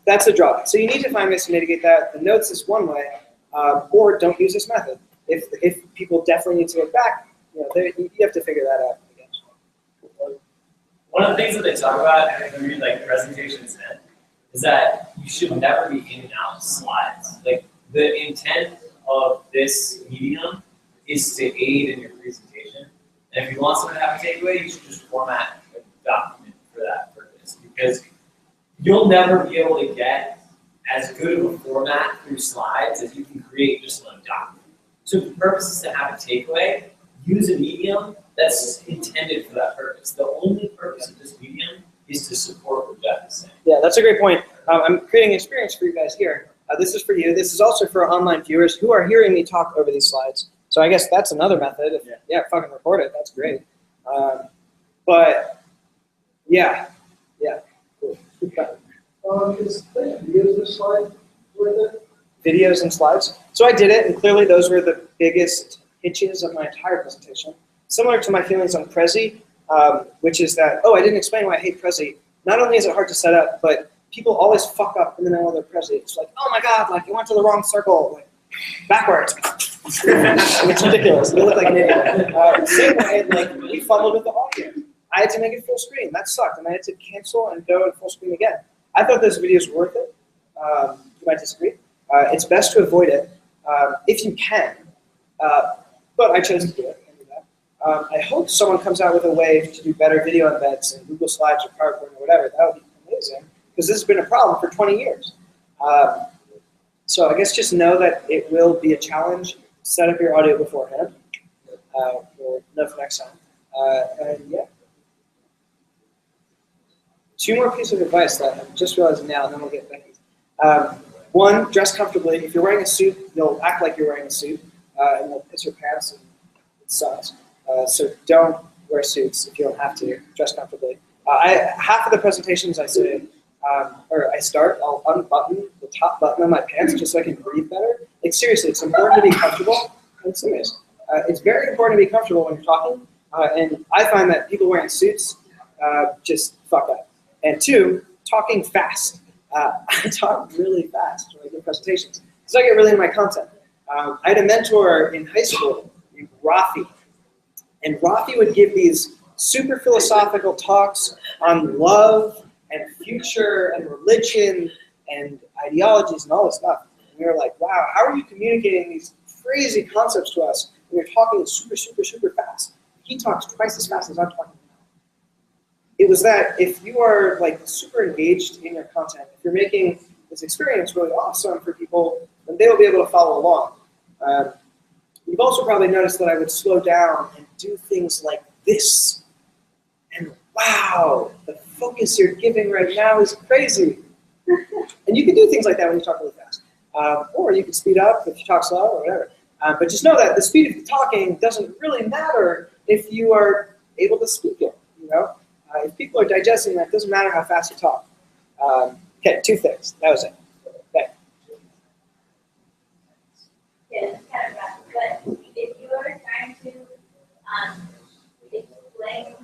that's a drawback. So you need to find ways to mitigate that. The notes is one way, or don't use this method. If people definitely need to look back, you have to figure that out, I guess. One of the things that they talk about when you read presentations is that you should never be in and out of slides. The intent of this medium is to aid in your presentation. And if you want someone to have a takeaway, you should just format a document for that purpose, because you'll never be able to get as good of a format through slides as you can create just on a document. So if the purpose is to have a takeaway, use a medium that's intended for that purpose. The only purpose of this medium is to support what Jeff is saying. Yeah, that's a great point. I'm creating an experience for you guys here. This is for you. This is also for online viewers who are hearing me talk over these slides. So I guess that's another method. Yeah, fucking record it. That's great. But yeah, cool. Is videos and slides worth it? Videos and slides. So I did it, and clearly those were the biggest hitches of my entire presentation. Similar to my feelings on Prezi, which is that, I didn't explain why I hate Prezi. Not only is it hard to set up, but people always fuck up in the middle of their presentation. It's like, oh my god, like you went to the wrong circle, like backwards. It's ridiculous. You look like an idiot. Same way, like we fumbled with the audio. I had to make it full screen. That sucked, and I had to cancel and go full screen again. I thought this video was worth it. You might disagree. It's best to avoid it if you can, but I chose to do it. I hope someone comes out with a way to do better video embeds in Google Slides or PowerPoint or whatever. That would be amazing, because this has been a problem for 20 years. So I guess just know that it will be a challenge. Set up your audio beforehand. We'll know for next time. And yeah. 2 more pieces of advice that I'm just realizing now, and then we'll get back. 1, dress comfortably. If you're wearing a suit, you'll act like you're wearing a suit, and you'll piss your pants, and it sucks. So don't wear suits if you don't have to. Dress comfortably. Half of the presentations I say, I'll unbutton the top button of my pants just so I can breathe better. Like seriously, it's important to be comfortable. I'm serious. It's very important to be comfortable when you're talking. And I find that people wearing suits just fuck up. And 2, talking fast. I talk really fast when I give presentations because I get really into my content. I had a mentor in high school named Rafi. And Rafi would give these super philosophical talks on love and future and religion and ideologies and all this stuff. And we were like, wow, how are you communicating these crazy concepts to us when you're talking super, super, super fast? He talks twice as fast as I'm talking now. It was that if you are like super engaged in your content, if you're making this experience really awesome for people, then they will be able to follow along. You've also probably noticed that I would slow down and do things like this. And wow, the focus you're giving right now is crazy. And you can do things like that when you talk really fast. Or you can speed up if you talk slow or whatever. But just know that the speed of the talking doesn't really matter if you are able to speak it. You know, if people are digesting that, it doesn't matter how fast you talk. Okay, 2 things. That was it. Okay. Yeah, it's kind of rough, but if you are trying to explain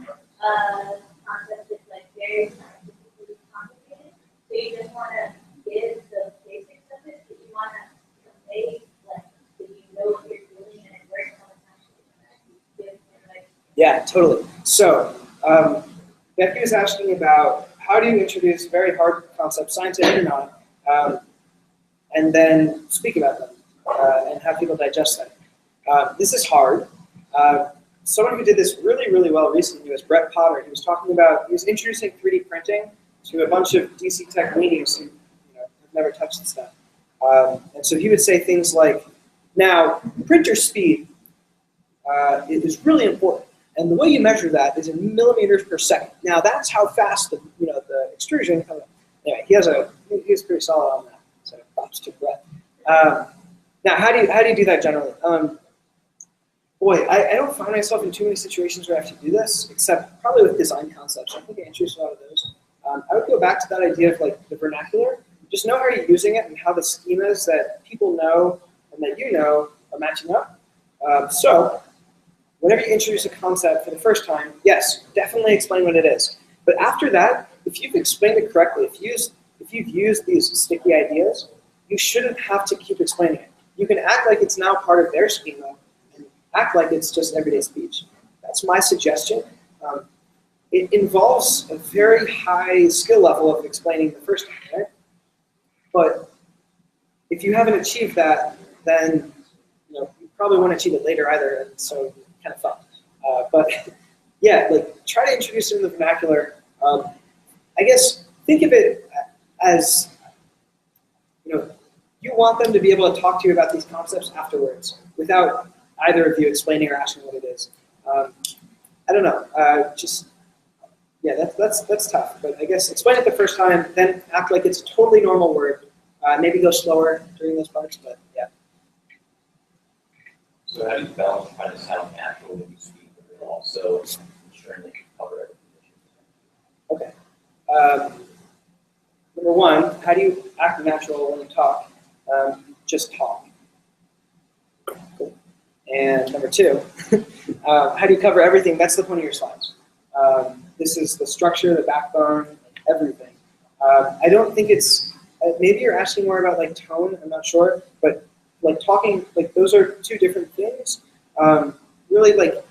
a concept that's like very scientifically complicated, so you just want to give the basics of it, but you want to convey like that you know what you're doing and it works on the time. Yeah, totally. So Becky was asking about how do you introduce very hard concepts, scientific or not, and then speak about them and have people digest them. This is hard. Someone who did this really, really well recently was Brett Potter. He was talking about, he was introducing 3D printing to a bunch of DC Tech weenies who have never touched this stuff. And so he would say things like, now, printer speed is really important. And the way you measure that is in millimeters per second. Now, that's how fast the extrusion comes. Anyway, he was pretty solid on that. So props to Brett. Now, how do you do that generally? Boy, I don't find myself in too many situations where I have to do this, except probably with design concepts. I think I introduced a lot of those. I would go back to that idea of like the vernacular. Just know how you're using it and how the schemas that people know and that you know are matching up. So whenever you introduce a concept for the first time, yes, definitely explain what it is. But after that, if you've explained it correctly, if you've used these sticky ideas, you shouldn't have to keep explaining it. You can act like it's now part of their schema and act like it's just everyday speech. That's my suggestion. It involves a very high skill level of explaining the first time, right? But if you haven't achieved that, then you probably won't achieve it later either, and so kind of fun. But yeah, like try to introduce it in the vernacular. I guess think of it as you want them to be able to talk to you about these concepts afterwards without either of you explaining or asking what it is. I don't know. Yeah, that's tough. But I guess explain it the first time, then act like it's a totally normal word. Maybe go slower during those parts, but yeah. So how do you balance trying to sound natural when you speak, but also ensuring that you cover everything? Okay. Number 1, how do you act natural when you talk? Just talk. Cool. And number 2, how do you cover everything? That's the point of your slides. This is the structure, the backbone, everything. I don't think it's, maybe you're asking more about like tone, I'm not sure, but like talking, like those are two different things. Really, like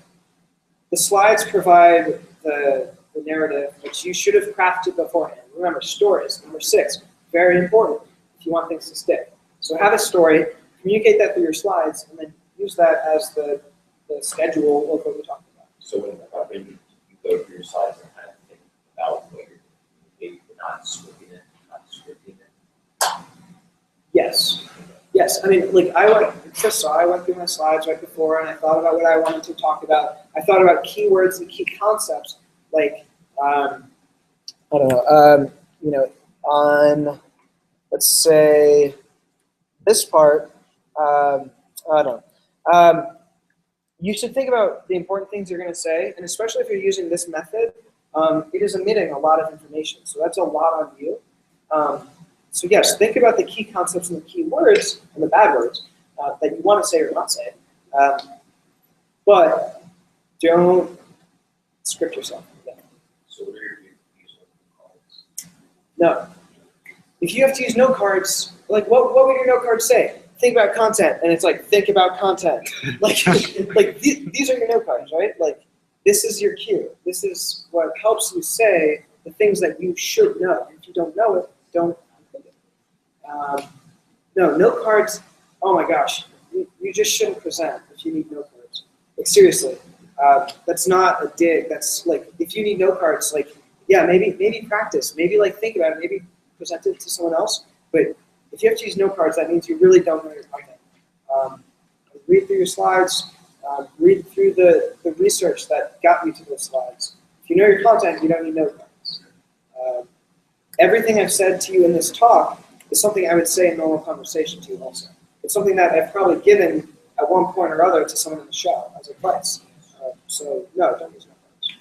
the slides provide the narrative, which you should have crafted beforehand. Remember, stories, number 6, very important if you want things to stick. So have a story, communicate that through your slides, and then use that as the schedule of what we're talking about. So when you go through your slides and kind of think about what you're doing, you're not scripting it, not scripting it. Yes. Yes, I mean, like Chris saw, I went through my slides right before, and I thought about what I wanted to talk about. I thought about keywords and key concepts, like, I don't know, you know, on, let's say, this part, I don't know. You should think about the important things you're going to say, and especially if you're using this method, it is omitting a lot of information, so that's a lot on you. So yes, think about the key concepts and the key words and the bad words that you want to say or not say, but don't script yourself. So where are you using cards? No. If you have to use note cards, like what would your note cards say? Think about content, and it's like think about content. like these are your note cards, right? Like this is your cue. This is what helps you say the things that you should know. If you don't know it, don't. No, note cards, oh my gosh, you just shouldn't present if you need note cards. Like seriously, that's not a dig, that's like, if you need note cards, like, yeah, maybe practice, maybe like think about it, maybe present it to someone else, but if you have to use note cards, that means you really don't know your content. Read through your slides, read through the research that got you to those slides. If you know your content, you don't need note cards. Everything I've said to you in this talk is something I would say in normal conversation to you also. It's something that I've probably given at one point or other to someone in the show as advice. So no, don't use note cards.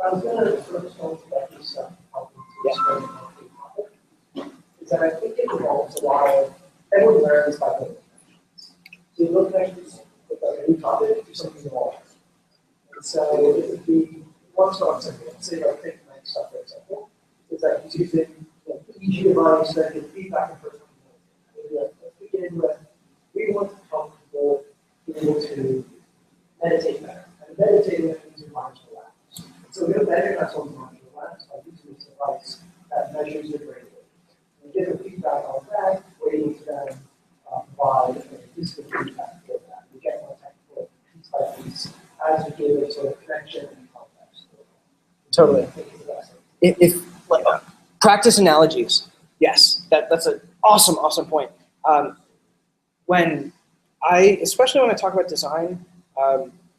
I was going to sort of talk about this stuff, helping to explain the topic, is that I think it involves a lot of, everyone learns by doing connections. So you look connections with like a new topic, do something involved. And so it would be one sort of simple, let's say like take night stuff, for example, is that he's using each of the bodies that can feedback and personal development. Let's begin with, we want to help people be able to meditate better. And meditating means your mind's relaxed. So we're going to measure that sort of mind relaxed by using this device that measures your brain wave. And give them feedback on that, we're able to then provide physical feedback for that. We get more technical piece by piece as we give it sort of connection and context. Totally. If practice analogies. Yes, that's an awesome point. Especially when I talk about design,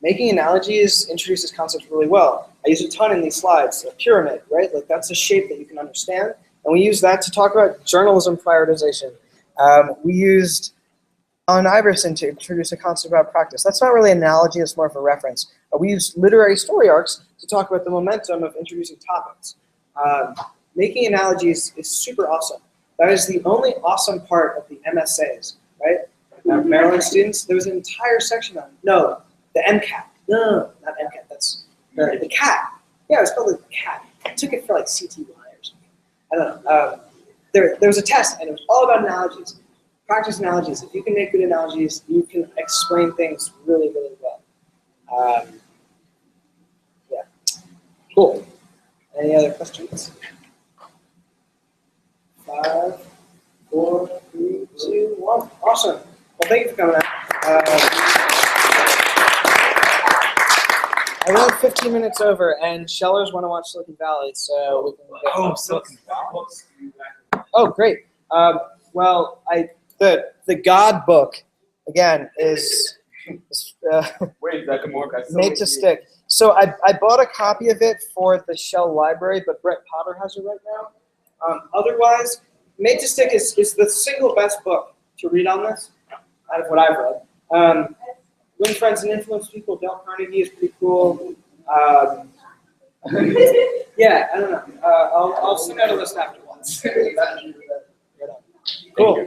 making analogies introduces concepts really well. I use a ton in these slides. A pyramid, right? Like that's a shape that you can understand, and we use that to talk about journalism prioritization. We used Allen Iverson to introduce a concept about practice. That's not really an analogy; it's more of a reference. We used literary story arcs to talk about the momentum of introducing topics. Making analogies is super awesome. That is the only awesome part of the MSAs, right? Maryland students, there was an entire section on, no, the MCAT. No, not MCAT, that's the CAT. Yeah, it's called the CAT. I took it for like CTY or something. I don't know. There was a test, and it was all about analogies. Practice analogies. If you can make good analogies, you can explain things really, really well. Yeah. Cool. Any other questions? 5, 4, 3, 2, 1. Awesome. Well, thank you for coming out. I went 15 minutes over, and Shellers want to watch Silicon Valley, so we can. Silicon Valley. Oh, great. Well, the God book again is made to stick. So I bought a copy of it for the Shell library, but Brett Potter has it right now. Otherwise, Made to Stick is the single best book to read on this, out of what I've read. Win Friends and Influence People, Dale Carnegie is pretty cool. Yeah, I don't know. I'll send out a list afterwards. Cool.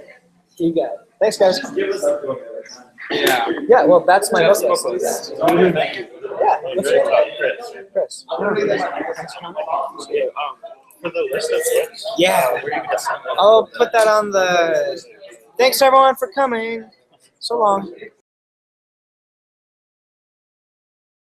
You got it. Thanks, guys. Yeah. Yeah, well, that's my book list. Thank you. Yeah. Chris. for the list of books? Yeah. Where are you gonna send that? I'll put that on the. Thanks everyone for coming. So long.